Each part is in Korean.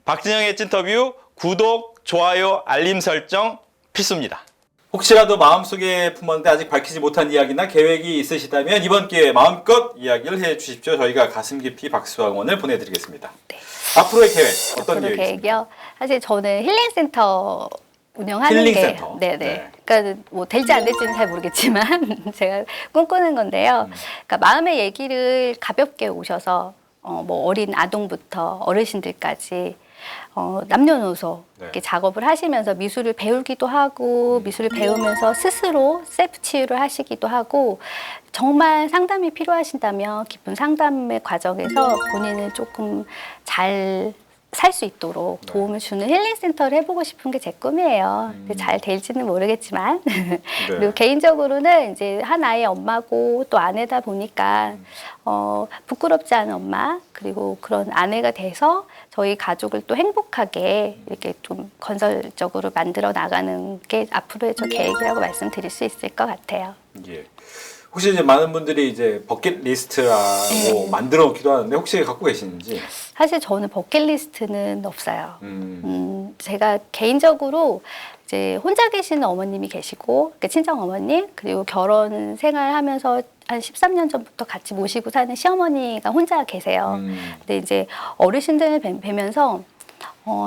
박진영의 찐터뷰 구독, 좋아요, 알림 설정 필수입니다. 혹시라도 마음속에 품었는데 아직 밝히지 못한 이야기나 계획이 있으시다면 이번 기회에 마음껏 이야기를 해주십시오. 저희가 가슴 깊이 박수학원을 보내드리겠습니다. 네. 앞으로의 계획 어떤 앞으로 계획이 있습니까? 계획이요. 사실 저는 힐링센터 운영하는 힐링센터. 게 네네. 네. 그러니까 뭐 될지 안 될지는 잘 모르겠지만 제가 꿈꾸는 건데요. 그러니까 마음의 얘기를 가볍게 오셔서 뭐 어린 아동부터 어르신들까지 남녀노소 네. 이렇게 작업을 하시면서 미술을 배우기도 하고 미술을 배우면서 스스로 셀프 치유를 하시기도 하고 정말 상담이 필요하신다면 깊은 상담의 과정에서 본인을 조금 잘 살 수 있도록 도움을 주는 힐링센터를 해보고 싶은 게 제 꿈이에요. 잘 될지는 모르겠지만 그리고 개인적으로는 이제 한 아이의 엄마고 또 아내다 보니까 부끄럽지 않은 엄마 그리고 그런 아내가 돼서 저희 가족을 또 행복하게 이렇게 좀 건설적으로 만들어 나가는 게 앞으로의 저 계획이라고 말씀드릴 수 있을 것 같아요. 예. 혹시 이제 많은 분들이 이제 버킷리스트라고 만들어 놓기도 하는데 혹시 갖고 계시는지? 사실 저는 버킷리스트는 없어요. 제가 개인적으로 이제 혼자 계시는 어머님이 계시고, 그러니까 친정 어머님, 그리고 결혼 생활하면서 한 13년 전부터 같이 모시고 사는 시어머니가 혼자 계세요. 근데 이제 어르신들 뵈면서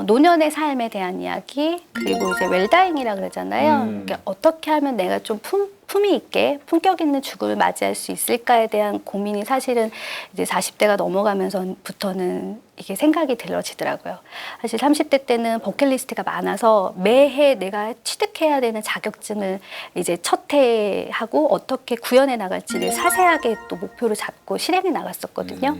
노년의 삶에 대한 이야기, 그리고 이제 웰다잉이라 그러잖아요. 그러니까 어떻게 하면 내가 좀 품위 있게, 품격 있는 죽음을 맞이할 수 있을까에 대한 고민이 사실은 이제 40대가 넘어가면서부터는 이게 생각이 들어지더라고요. 사실 30대 때는 버킷리스트가 많아서 매해 내가 취득해야 되는 자격증을 이제 첫해하고 어떻게 구현해 나갈지를 사세하게 또 목표를 잡고 실행해 나갔었거든요.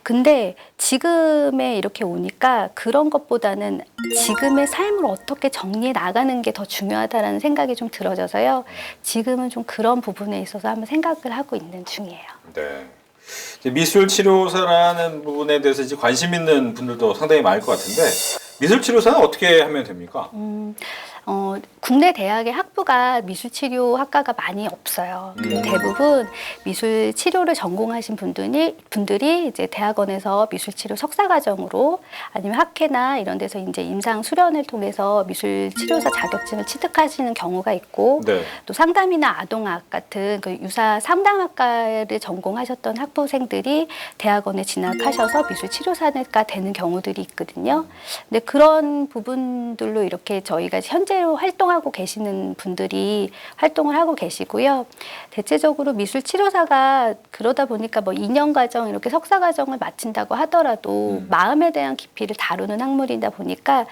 근데 지금에 이렇게 오니까 그런 것보다는 지금의 삶을 어떻게 정리해 나가는 게 더 중요하다라는 생각이 좀 들어져서요. 지금은 좀 그런 부분에 있어서 한번 생각을 하고 있는 중이에요. 네. 이제 미술 치료사라는 부분에 대해서 이제 관심 있는 분들도 상당히 많을 것 같은데 미술 치료사는 어떻게 하면 됩니까? 국내 대학의 학부가 미술치료학과가 많이 없어요. 대부분 미술치료를 전공하신 분들이 이제 대학원에서 미술치료 석사과정으로 아니면 학회나 이런 데서 이제 임상 수련을 통해서 미술치료사 자격증을 취득하시는 경우가 있고 네. 또 상담이나 아동학 같은 그 유사 상담학과를 전공하셨던 학부생들이 대학원에 진학하셔서 미술치료사가 되는 경우들이 있거든요. 근데 그런 부분들로 이렇게 저희가 현재로 활동하고 계시는 분들이 활동을 하고 계시고요. 대체적으로 미술 치료사가 그러다 보니까 뭐 2년 과정 이렇게 석사 과정을 마친다고 하더라도 마음에 대한 깊이를 다루는 학문이다 보니까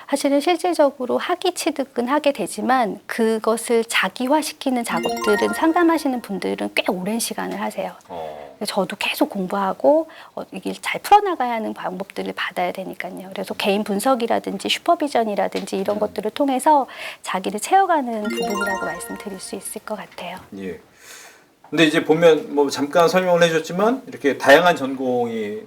사실은 실질적으로 학위 취득은 하게 되지만 그것을 자기화시키는 작업들은 상담하시는 분들은 꽤 오랜 시간을 하세요. 저도 계속 공부하고 이게 잘 풀어나가야 하는 방법들을 받아야 되니까요. 그래서 개인 분석이라든지 슈퍼비전이라든지 이런 것들을 통해서 자기를 채워가는 부분이라고 말씀드릴 수 있을 것 같아요. 예. 근데 이제 보면 뭐 잠깐 설명을 해줬지만 이렇게 다양한 전공을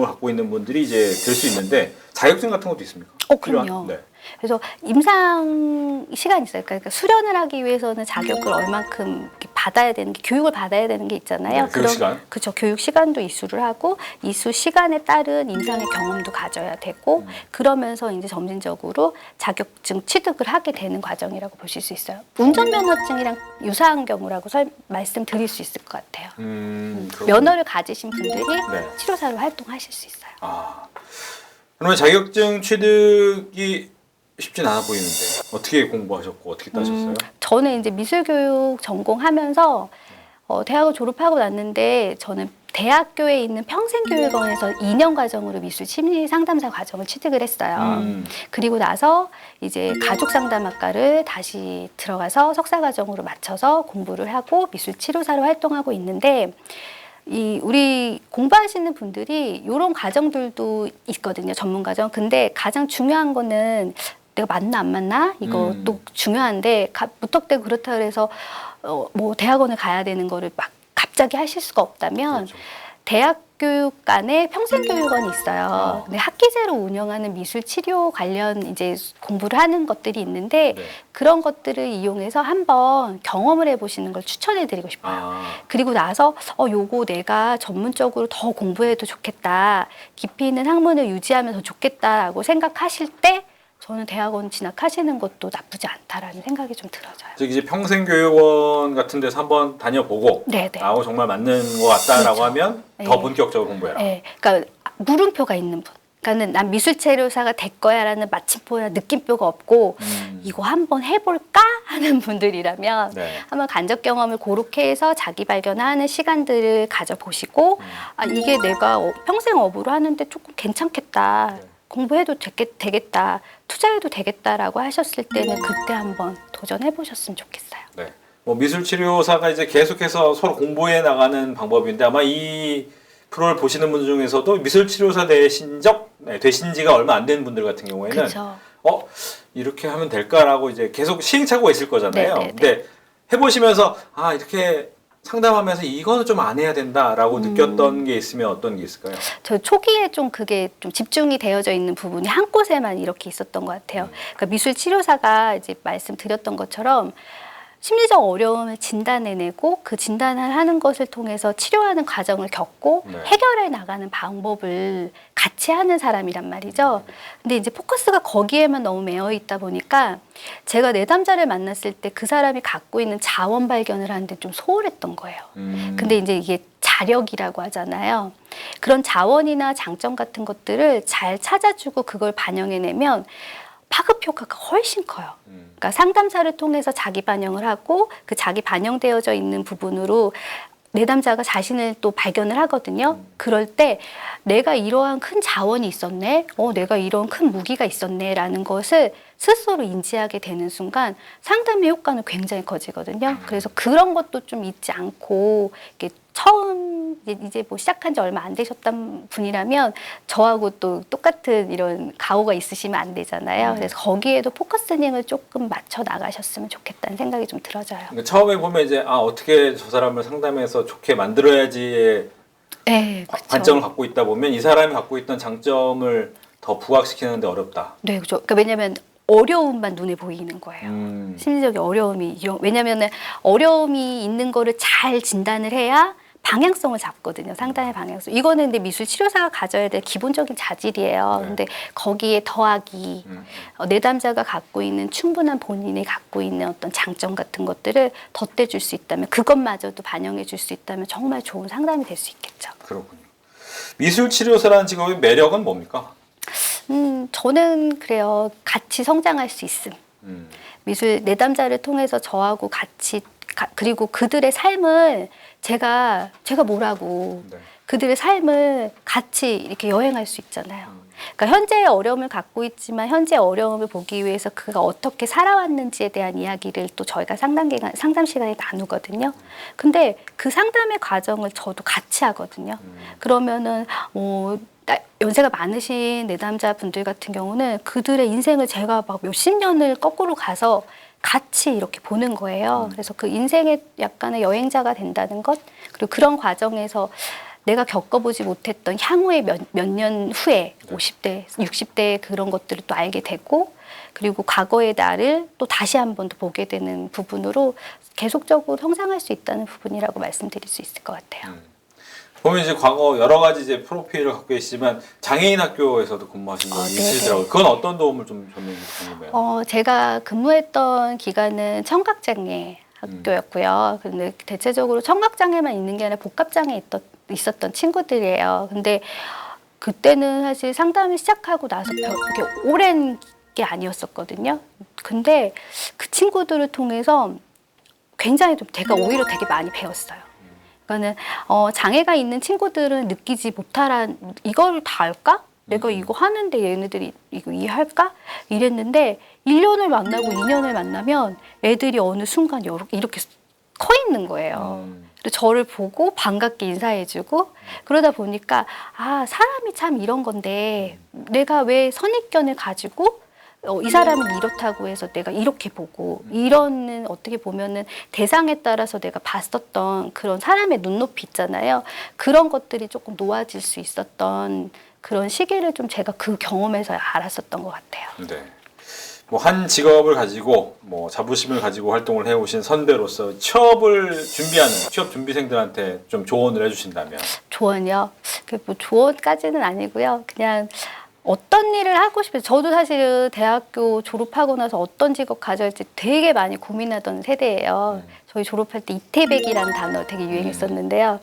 갖고 있는 분들이 이제 될 수 있는데 자격증 같은 것도 있습니까? 그럼요. 네. 그래서 임상 시간이 있어요. 그러니까 수련을 하기 위해서는 자격을 얼만큼 받아야 되는 게 교육을 받아야 되는 게 있잖아요. 네, 교육 시간. 그렇죠. 교육 시간도 이수를 하고 이수 시간에 따른 임상의 경험도 가져야 되고 그러면서 이제 점진적으로 자격증 취득을 하게 되는 과정이라고 보실 수 있어요. 운전면허증이랑 유사한 경우라고 말씀드릴 수 있을 것 같아요. 면허를 가지신 분들이 네. 치료사로 활동하실 수 있어요. 그러면 자격증 취득이 쉽진 않아 보이는데 어떻게 공부하셨고 어떻게 따셨어요? 저는 이제 미술교육 전공하면서 대학을 졸업하고 났는데 저는 대학교에 있는 평생교육원에서 2년 과정으로 미술 심리 상담사 과정을 취득을 했어요. 그리고 나서 이제 가족상담학과를 다시 들어가서 석사 과정으로 맞춰서 공부를 하고 미술 치료사로 활동하고 있는데 우리 공부하시는 분들이 이런 과정들도 있거든요. 전문 과정. 근데 가장 중요한 거는 내가 맞나 안 맞나 이것도 중요한데 무턱대고 그렇다 그래서 뭐 대학원을 가야 되는 거를 막 갑자기 하실 수가 없다면 그렇죠. 대학교육간에 평생교육원이 있어요. 근데 학기제로 운영하는 미술치료 관련 이제 공부를 하는 것들이 있는데 네. 그런 것들을 이용해서 한번 경험을 해보시는 걸 추천해드리고 싶어요. 아, 그리고 나서 요거 내가 전문적으로 더 공부해도 좋겠다. 깊이 있는 학문을 유지하면 더 좋겠다라고 생각하실 때 저는 대학원 진학하시는 것도 나쁘지 않다라는 생각이 좀 들어져요. 즉 이제 평생교육원 같은 데서 한번 다녀보고 네네. 나하고 정말 맞는 것 같다라고 그렇죠. 하면 더 네. 본격적으로 공부해라. 네, 그러니까 물음표가 있는 분. 그러니까는 난 미술치료사가 될 거야라는 마침표나 느낌표가 없고 이거 한번 해볼까 하는 분들이라면 네. 한번 간접 경험을 그렇게 해서 자기 발견하는 시간들을 가져보시고 아 이게 내가 평생 업으로 하는데 조금 괜찮겠다. 네. 공부해도 되겠다. 투자해도 되겠다라고 하셨을 때는 그때 한번 도전해 보셨으면 좋겠어요. 네. 뭐 미술치료사가 이제 계속해서 서로 공부해 나가는 방법인데 아마 이 프로를 보시는 분들 중에서도 미술치료사 되신 지가 얼마 안 된 분들 같은 경우에는 그렇죠. 이렇게 하면 될까라고 이제 계속 시행착오가 있을 거잖아요. 네네네. 근데 해보시면서 이렇게 상담하면서 이거는 좀 안 해야 된다라고 느꼈던 게 있으면 어떤 게 있을까요? 저 초기에 좀 그게 좀 집중이 되어져 있는 부분이 한 곳에만 이렇게 있었던 것 같아요. 그러니까 미술 치료사가 이제 말씀드렸던 것처럼 심리적 어려움을 진단해내고 그 진단을 하는 것을 통해서 치료하는 과정을 겪고 네. 해결해 나가는 방법을 같이 하는 사람이란 말이죠. 근데 이제 포커스가 거기에만 너무 매여 있다 보니까 제가 내담자를 만났을 때 그 사람이 갖고 있는 자원 발견을 하는데 좀 소홀했던 거예요. 근데 이제 이게 자력이라고 하잖아요. 그런 자원이나 장점 같은 것들을 잘 찾아주고 그걸 반영해내면 파급 효과가 훨씬 커요. 그러니까 상담사를 통해서 자기 반영을 하고 그 자기 반영되어져 있는 부분으로 내담자가 자신을 또 발견을 하거든요. 그럴 때 내가 이러한 큰 자원이 있었네, 내가 이런 큰 무기가 있었네라는 것을 스스로 인지하게 되는 순간 상담의 효과는 굉장히 커지거든요. 그래서 그런 것도 좀 잊지 않고 이렇게 처음 이제 뭐 시작한 지 얼마 안 되셨던 분이라면 저하고 또 똑같은 이런 가오가 있으시면 안 되잖아요. 그래서 거기에도 포커스닝을 조금 맞춰 나가셨으면 좋겠다는 생각이 좀 들어져요. 그러니까 처음에 보면 이제 어떻게 저 사람을 상담해서 좋게 만들어야지의 네, 그렇죠. 관점을 갖고 있다 보면 이 사람이 갖고 있던 장점을 더 부각시키는데 어렵다. 네, 그렇죠. 그러니까 왜냐하면 어려움만 눈에 보이는 거예요. 심리적인 어려움이 왜냐하면 어려움이 있는 거를 잘 진단을 해야 방향성을 잡거든요. 상담의 방향성. 이거는 근데 미술 치료사가 가져야 될 기본적인 자질이에요. 네. 근데 거기에 더하기 내담자가 갖고 있는 충분한 본인이 갖고 있는 어떤 장점 같은 것들을 덧대줄 수 있다면 그것마저도 반영해 줄 수 있다면 정말 좋은 상담이 될 수 있겠죠. 그렇군요. 미술치료사라는 직업의 매력은 뭡니까? 저는 그래요. 같이 성장할 수 있음. 미술 내담자를 통해서 저하고 같이 그리고 그들의 삶을 제가 뭐라고 네. 그들의 삶을 같이 이렇게 여행할 수 있잖아요. 그러니까 현재의 어려움을 갖고 있지만 현재의 어려움을 보기 위해서 그가 어떻게 살아왔는지에 대한 이야기를 또 저희가 상담 시간에 나누거든요. 근데 그 상담의 과정을 저도 같이 하거든요. 그러면은 연세가 많으신 내담자 분들 같은 경우는 그들의 인생을 제가 막 몇십 년을 거꾸로 가서 같이 이렇게 보는 거예요. 그래서 그 인생의 약간의 여행자가 된다는 것, 그리고 그런 과정에서 내가 겪어보지 못했던 향후의 몇 년 후에 50대, 60대 그런 것들을 또 알게 되고, 그리고 과거의 나를 또 다시 한 번 더 보게 되는 부분으로 계속적으로 성장할 수 있다는 부분이라고 말씀드릴 수 있을 것 같아요. 보면 이제 과거 여러 가지 이제 프로필을 갖고 계시지만 장애인 학교에서도 근무하신 적이 있으시더라고요. 그건 어떤 도움을 좀 줬는지 궁금해요. 제가 근무했던 기간은 청각장애 학교였고요. 근데 대체적으로 청각장애만 있는 게 아니라 복합장애 있었던 친구들이에요. 근데 그때는 사실 상담을 시작하고 나서 그렇게 오랜 게 아니었었거든요. 근데 그 친구들을 통해서 굉장히 좀 제가 오히려 되게 많이 배웠어요. 그러니까는 장애가 있는 친구들은 느끼지 못하란 이걸 다 알까? 내가 이거 하는데 얘네들이 이거 이해할까? 이랬는데 1년을 만나고 2년을 만나면 애들이 어느 순간 이렇게 커 있는 거예요. 그리고 저를 보고 반갑게 인사해주고 그러다 보니까 사람이 참 이런 건데 내가 왜 선입견을 가지고 이 사람은 이렇다고 해서 내가 이렇게 보고 이런 어떻게 보면은 대상에 따라서 내가 봤었던 그런 사람의 눈높이 있잖아요. 그런 것들이 조금 놓아질 수 있었던 그런 시기를 좀 제가 그 경험에서 알았었던 것 같아요. 네. 뭐 한 직업을 가지고 뭐 자부심을 가지고 활동을 해오신 선배로서 취업을 준비하는 취업 준비생들한테 좀 조언을 해주신다면? 조언이요? 뭐 조언까지는 아니고요. 그냥 어떤 일을 하고 싶어요. 저도 사실은 대학교 졸업하고 나서 어떤 직업 가져야 할지 되게 많이 고민하던 세대예요. 저희 졸업할 때 이태백이라는 단어 되게 유행했었는데요.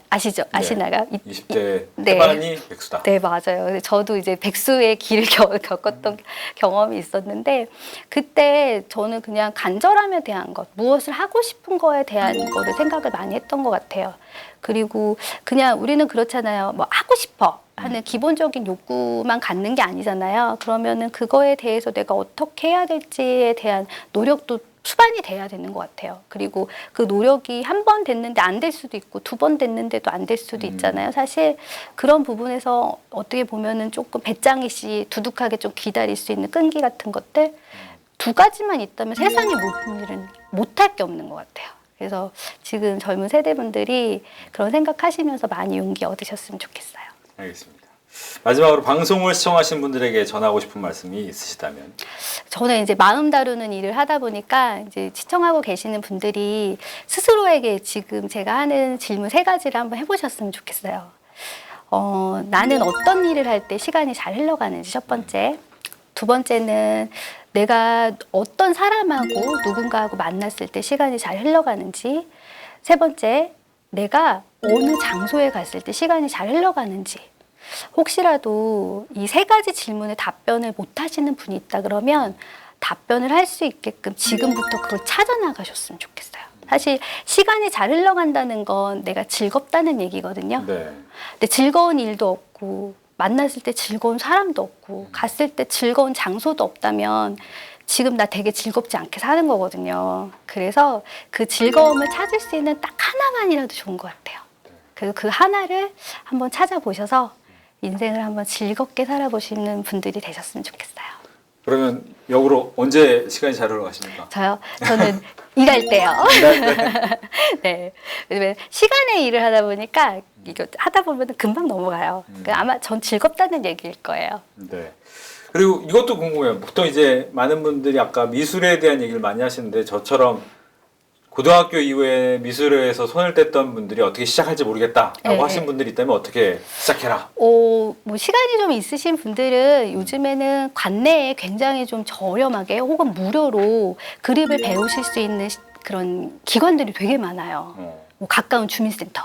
아시죠? 아시나요? 20대 네. 태반이 백수다. 네, 맞아요. 근데 저도 이제 백수의 길을 겪었던 경험이 있었는데 그때 저는 그냥 간절함에 대한 것, 무엇을 하고 싶은 거에 대한 거를 생각을 많이 했던 것 같아요. 그리고 그냥 우리는 그렇잖아요. 뭐 하고 싶어 하는 기본적인 욕구만 갖는 게 아니잖아요. 그러면은 그거에 대해서 내가 어떻게 해야 될지에 대한 노력도 수반이 돼야 되는 것 같아요. 그리고 그 노력이 한 번 됐는데 안 될 수도 있고 2번 됐는데도 안 될 수도 있잖아요. 사실 그런 부분에서 어떻게 보면은 조금 배짱이씨 두둑하게 좀 기다릴 수 있는 끈기 같은 것들 2가지만 있다면 세상에 모든 일은 못할 게 없는 것 같아요. 그래서 지금 젊은 세대분들이 그런 생각하시면서 많이 용기 얻으셨으면 좋겠어요. 알겠습니다. 마지막으로 방송을 시청하신 분들에게 전하고 싶은 말씀이 있으시다면? 저는 이제 마음 다루는 일을 하다 보니까 이제 시청하고 계시는 분들이 스스로에게 지금 제가 하는 질문 3가지를 한번 해보셨으면 좋겠어요. 나는 어떤 일을 할 때 시간이 잘 흘러가는지 첫 번째. 2번째는 내가 어떤 사람하고 누군가하고 만났을 때 시간이 잘 흘러가는지. 3번째, 내가 어느 장소에 갔을 때 시간이 잘 흘러가는지. 혹시라도 이 3가지 질문에 답변을 못 하시는 분이 있다 그러면 답변을 할 수 있게끔 지금부터 그걸 찾아나가셨으면 좋겠어요. 사실 시간이 잘 흘러간다는 건 내가 즐겁다는 얘기거든요. 네. 근데 즐거운 일도 없고 만났을 때 즐거운 사람도 없고 갔을 때 즐거운 장소도 없다면 지금 나 되게 즐겁지 않게 사는 거거든요. 그래서 그 즐거움을 찾을 수 있는 딱 하나만이라도 좋은 것 같아요. 그래서 그 하나를 한번 찾아보셔서 인생을 한번 즐겁게 살아보시는 분들이 되셨으면 좋겠어요. 그러면 역으로 언제 시간이 잘 흘러가십니까? 저요? 저는 일할 때요. 네. 왜냐면 시간에 일을 하다 보니까 이거 하다 보면 금방 넘어가요. 그러니까 아마 전 즐겁다는 얘기일 거예요. 네. 그리고 이것도 궁금해요. 보통 이제 많은 분들이 아까 미술에 대한 얘기를 많이 하시는데 저처럼 고등학교 이후에 미술에서 손을 뗐던 분들이 어떻게 시작할지 모르겠다라고 네. 하신 분들이 있다면 어떻게 시작해라? 뭐 시간이 좀 있으신 분들은 요즘에는 관내에 굉장히 좀 저렴하게 혹은 무료로 그립을 배우실 수 있는 그런 기관들이 되게 많아요. 뭐 가까운 주민센터,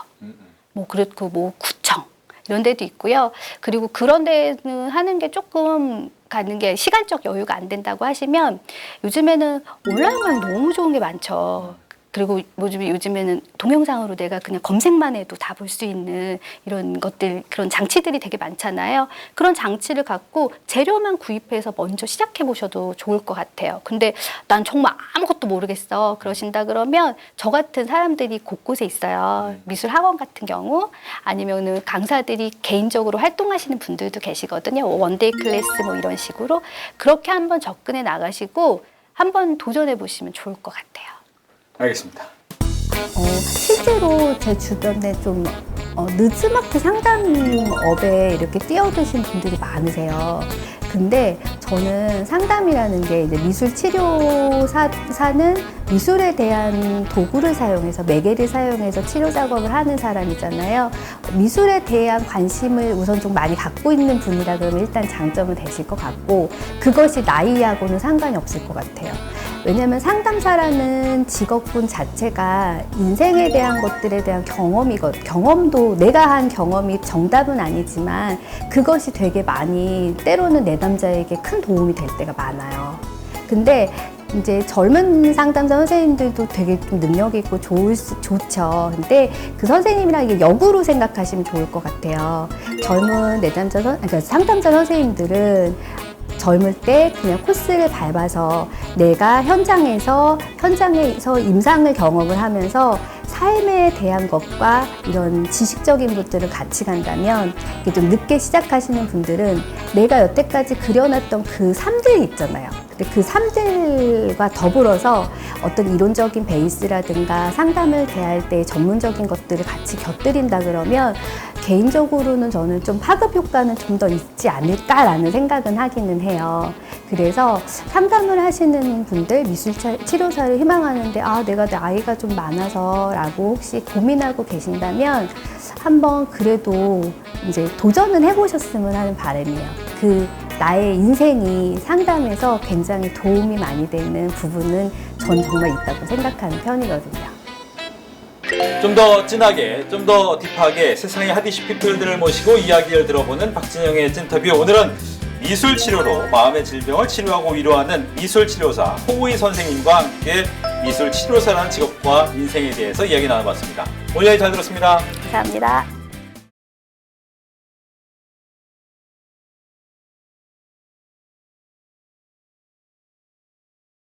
뭐 그렇고 뭐 구청 이런 데도 있고요. 그리고 그런 데는 하는 게 조금 가는 게 시간적 여유가 안 된다고 하시면 요즘에는 온라인만 너무 좋은 게 많죠. 그리고 요즘에는 동영상으로 내가 그냥 검색만 해도 다 볼 수 있는 이런 것들, 그런 장치들이 되게 많잖아요. 그런 장치를 갖고 재료만 구입해서 먼저 시작해 보셔도 좋을 것 같아요. 근데 난 정말 아무것도 모르겠어. 그러신다 그러면 저 같은 사람들이 곳곳에 있어요. 미술 학원 같은 경우 아니면은 강사들이 개인적으로 활동하시는 분들도 계시거든요. 원데이 클래스 뭐 이런 식으로. 그렇게 한번 접근해 나가시고 한번 도전해 보시면 좋을 것 같아요. 알겠습니다. 실제로 제 주변에 좀 늦지막히 상담업에 이렇게 뛰어드신 분들이 많으세요. 근데 저는 상담이라는 게 이제 미술 치료사는 미술에 대한 도구를 사용해서 매개를 사용해서 치료 작업을 하는 사람이잖아요. 미술에 대한 관심을 우선 좀 많이 갖고 있는 분이라 그러면 일단 장점은 되실 것 같고 그것이 나이하고는 상관이 없을 것 같아요. 왜냐하면 상담사라는 직업군 자체가 인생에 대한 것들에 대한 경험도 내가 한 경험이 정답은 아니지만 그것이 되게 많이 때로는 내담자에게 큰 도움이 될 때가 많아요. 근데 이제 젊은 상담사 선생님들도 되게 좀 능력 있고 좋죠. 근데 그 선생님이랑 이게 역으로 생각하시면 좋을 것 같아요. 젊은 그러니까 상담사 선생님들은 젊을 때 그냥 코스를 밟아서 내가 현장에서 임상을 경험을 하면서 삶에 대한 것과 이런 지식적인 것들을 같이 간다면 이게 좀 늦게 시작하시는 분들은 내가 여태까지 그려놨던 그 삶들 있잖아요. 근데 그 삶들과 더불어서 어떤 이론적인 베이스라든가 상담을 대할 때 전문적인 것들을 같이 곁들인다 그러면 개인적으로는 저는 좀 파급 효과는 좀 더 있지 않을까라는 생각은 하기는 해요. 그래서 상담을 하시는 분들, 미술 치료사를 희망하는데 내가 내 아이가 좀 많아서 라고 혹시 고민하고 계신다면 한번 그래도 이제 도전은 해보셨으면 하는 바람이에요. 그 나의 인생이 상담에서 굉장히 도움이 많이 되는 부분은 전 정말 있다고 생각하는 편이거든요. 좀 더 진하게, 좀 더 딥하게 세상의 핫이슈 피플들을 모시고 이야기를 들어보는 박진영의 찐터뷰. 오늘은 미술 치료로 마음의 질병을 치료하고 위로하는 미술 치료사 홍우희 선생님과 함께 미술 치료사라는 직업과 인생에 대해서 이야기 나눠봤습니다. 오늘 이야기 잘 들었습니다. 감사합니다.